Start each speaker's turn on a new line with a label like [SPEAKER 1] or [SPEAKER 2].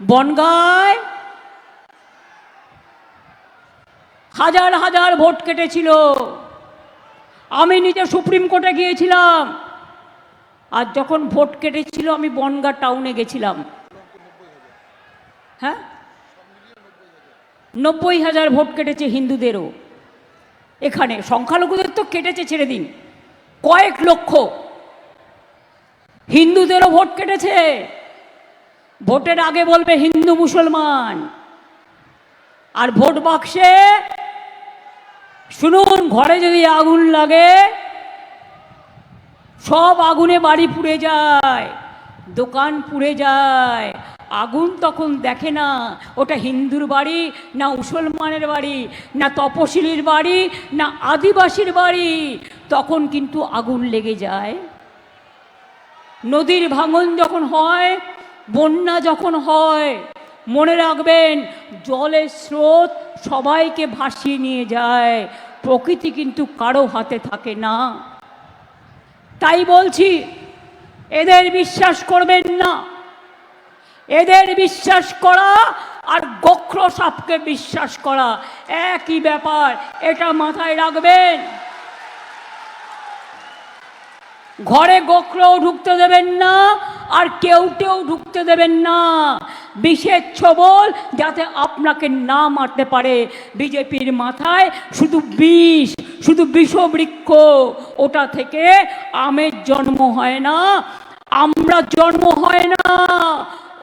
[SPEAKER 1] বনগাঁয় হাজার হাজার ভোট কেটেছিল। আমি নিজে সুপ্রিম কোর্টে গিয়েছিলাম, আর যখন ভোট কেটেছিল আমি বনগাঁ টাউনে গেছিলাম। হ্যাঁ, 90,000 ভোট কেটেছে হিন্দুদেরও। এখানে সংখ্যালঘুদের তো কেটেছে ছেড়ে দিন, কয়েক লক্ষ। হিন্দুদেরও ভোট কেটেছে। ভোটের আগে বলবে হিন্দু মুসলমান, আর ভোট বাক্সে শুনুন, ঘরে যদি আগুন লাগে সব আগুনে বাড়ি পুড়ে যায়, দোকান পুড়ে যায়। আগুন তখন দেখে না ওটা হিন্দুর বাড়ি না মুসলমানের বাড়ি না তপশিলির বাড়ি না আদিবাসীর বাড়ি, তখন কিন্তু আগুন লেগে যায়। নদীর ভাঙন যখন হয়, বন্যা যখন হয়, মনে রাখবেন জলের স্রোত সবাইকে ভাসিয়ে নিয়ে যায়, প্রকৃতি কিন্তু কারো হাতে থাকে না। তাই বলছি, এদের বিশ্বাস করবেন না। এদের বিশ্বাস করা আর গোখরো সাপকে বিশ্বাস করা একই ব্যাপার, এটা মাথায় রাখবেন। ঘরে গোখরো ঢুকতে দেবেন না, আর কেউ ঢুকতে দেবেন না। বিষের ছোবল যাতে আপনাকে না মারতে পারে। বিজেপির মাথায় শুধু বিষ, শুধু বিষবৃক্ষ, ওটা থেকে আমের জন্ম হয় না, আমরা জন্ম হয় না।